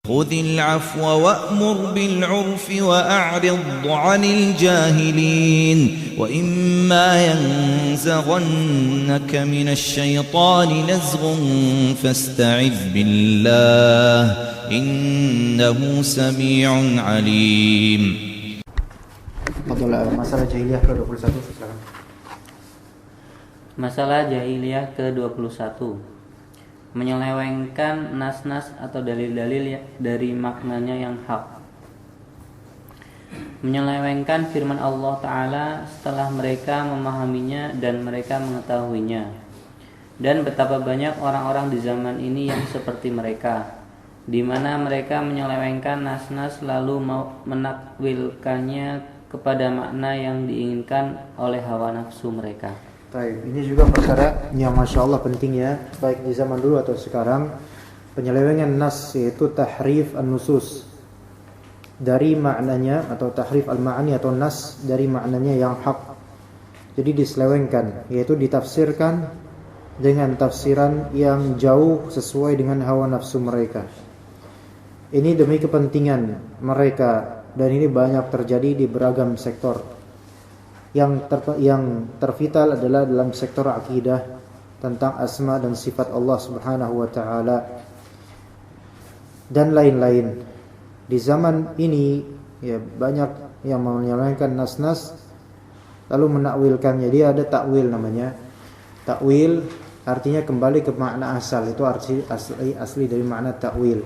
خذ العفو وأمر بالعرف وأعرض عن الجاهلين وإما ينزغنك من الشيطان نزغ فاستعذ بالله إنه سميع عليم. Masalah jahiliyah ke-21 silakan. Masalah jahiliyah ke-21, menyelewengkan nas-nas atau dalil-dalil dari maknanya yang hak. Menyelewengkan firman Allah Ta'ala setelah mereka memahaminya dan mereka mengetahuinya. Dan betapa banyak orang-orang di zaman ini yang seperti mereka, di mana mereka menyelewengkan nas-nas lalu menakwilkannya kepada makna yang diinginkan oleh hawa nafsu mereka. Baik, ini juga perkara yang Masya Allah penting ya, baik di zaman dulu atau sekarang. Penyelewengan nas yaitu tahrif an-nusus dari maknanya, atau tahrif al-ma'ani atau nas dari maknanya yang hak. Jadi diselewengkan, yaitu ditafsirkan dengan tafsiran yang jauh sesuai dengan hawa nafsu mereka. Ini demi kepentingan mereka, dan ini banyak terjadi di beragam sektor. Yang tervital adalah dalam sektor akidah tentang asma dan sifat Allah Subhanahu wa taala dan lain-lain. Di zaman ini ya banyak yang menyelewengkan nas-nas lalu menakwilkannya. Dia ada takwil namanya. Takwil artinya kembali ke makna asal, itu asli dari makna takwil.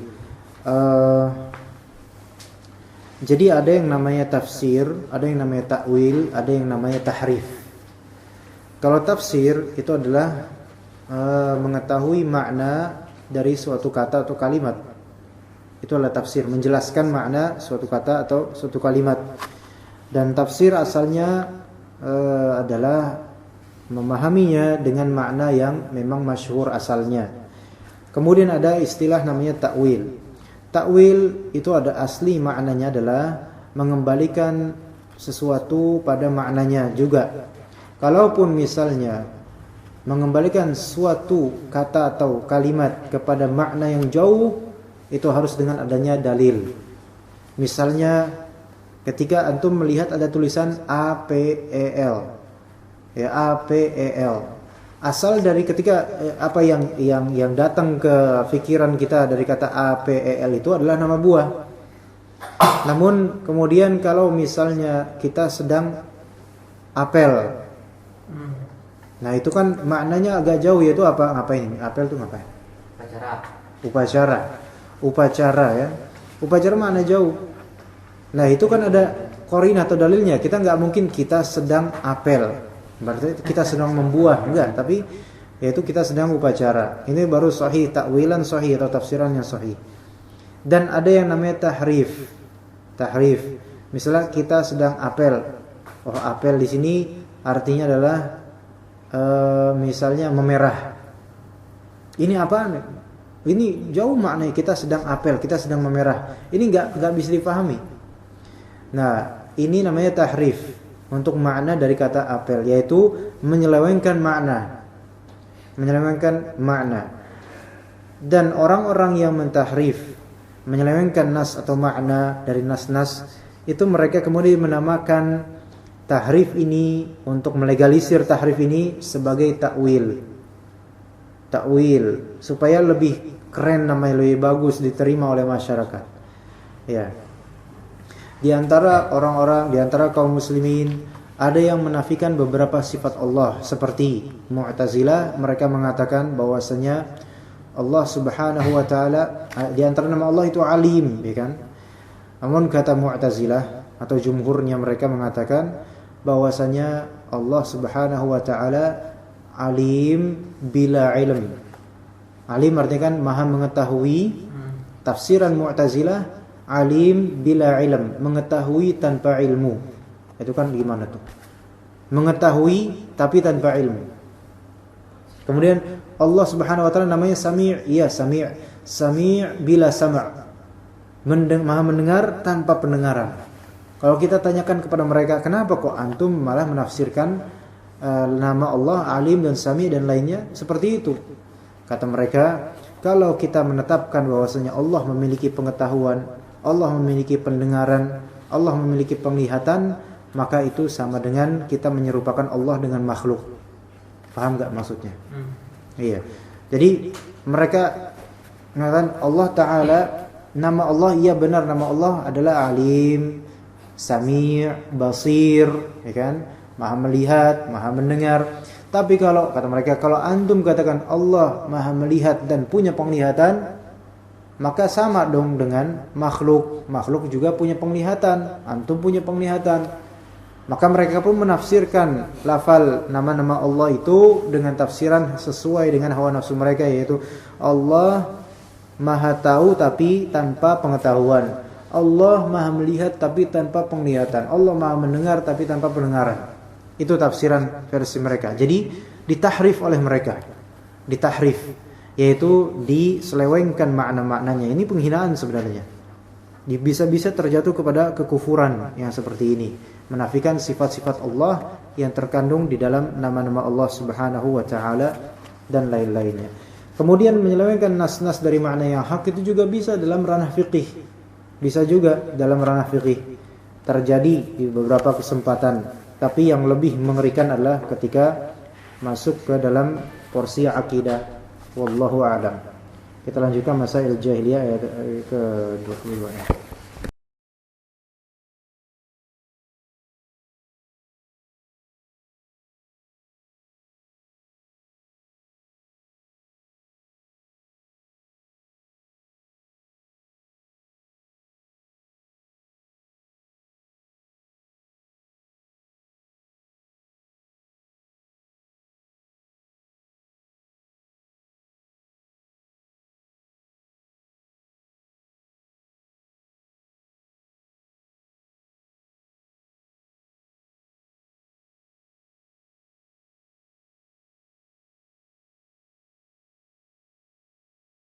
Jadi ada yang namanya tafsir, ada yang namanya takwil, ada yang namanya tahrif. Kalau tafsir itu adalah mengetahui makna dari suatu kata atau kalimat. Itu adalah tafsir, menjelaskan makna suatu kata atau suatu kalimat. Dan tafsir asalnya adalah memahaminya dengan makna yang memang masyhur asalnya. Kemudian ada istilah namanya takwil. Takwil itu ada asli maknanya adalah mengembalikan sesuatu pada maknanya juga. Kalaupun misalnya mengembalikan suatu kata atau kalimat kepada makna yang jauh, itu harus dengan adanya dalil. Misalnya ketika antum melihat ada tulisan APEL, ya APEL. Asal dari ketika apa yang datang ke pikiran kita dari kata APEL itu adalah nama buah. Namun kemudian kalau misalnya kita sedang apel, nah itu kan maknanya agak jauh, yaitu apa? Ngapain? Apel itu ngapain? Upacara ya. Upacara makna jauh. Nah itu kan ada qarin atau dalilnya. Kita nggak mungkin kita sedang apel, berarti kita sedang membuah, enggak, tapi yaitu kita sedang upacara. Ini baru sahih, takwilan sahih atau tafsiran yang sahih. Dan ada yang namanya tahrif. Misalnya kita sedang apel. Oh, apel di sini artinya adalah misalnya memerah. Ini apa? Ini jauh maknanya, kita sedang apel, kita sedang memerah. Ini enggak bisa dipahami. Nah, ini namanya tahrif. Untuk makna dari kata apel, yaitu menyelewengkan makna. Dan orang-orang yang mentahrif, menyelewengkan nas atau makna dari nas-nas, itu mereka kemudian menamakan tahrif ini, untuk melegalisir tahrif ini sebagai takwil, supaya lebih keren namanya, lebih bagus diterima oleh masyarakat. Ya. Di antara orang-orang, di antara kaum muslimin, ada yang menafikan beberapa sifat Allah, seperti Mu'tazilah. Mereka mengatakan bahwasanya Allah Subhanahu wa taala, di antara nama Allah itu Alim, ya kan? Namun kata Mu'tazilah atau jumhurnya, mereka mengatakan bahwasanya Allah Subhanahu wa taala Alim bila ilm. Alim artinya kan maha mengetahui. Tafsiran Mu'tazilah, alim bila ilm, mengetahui tanpa ilmu. Itu kan gimana tuh? Mengetahui tapi tanpa ilmu. Kemudian Allah Subhanahu wa taala namanya Sami', ya Sami'. Sami' bila sama'. Maha mendengar tanpa pendengaran. Kalau kita tanyakan kepada mereka, kenapa kok antum malah menafsirkan nama Allah Alim dan Sami' dan lainnya seperti itu? Kata mereka, Kalau kita menetapkan bahwasanya Allah memiliki pengetahuan, Allah memiliki pendengaran, Allah memiliki penglihatan, maka itu sama dengan kita menyerupakan Allah dengan makhluk. Paham enggak maksudnya? Iya. Jadi mereka mengatakan Allah Ta'ala, nama Allah, iya benar, nama Allah adalah Alim, Sami', Basir, ya kan? Maha melihat, maha mendengar. Tapi kalau kata mereka, kalau antum katakan Allah maha melihat dan punya penglihatan, maka sama dong dengan makhluk. Makhluk juga punya penglihatan, antum punya penglihatan. Maka mereka pun menafsirkan lafal nama-nama Allah itu dengan tafsiran sesuai dengan hawa nafsu mereka, yaitu Allah maha tahu tapi tanpa pengetahuan, Allah maha melihat tapi tanpa penglihatan, Allah maha mendengar tapi tanpa pendengaran. Itu tafsiran versi mereka. Jadi ditahrif oleh mereka. Ditahrif, yaitu diselewengkan makna-maknanya. Ini penghinaan sebenarnya. Bisa-bisa terjatuh kepada kekufuran yang seperti ini, menafikan sifat-sifat Allah yang terkandung di dalam nama-nama Allah Subhanahu wa taala dan lain-lainnya. Kemudian menyelewengkan nas-nas dari makna yang hak itu juga bisa dalam ranah fikih. Bisa juga dalam ranah fikih. Terjadi di beberapa kesempatan. Tapi yang lebih mengerikan adalah ketika masuk ke dalam porsi akidah. Wallahu a'lam. Kita lanjutkan masail jahiliyah ayat ke-22.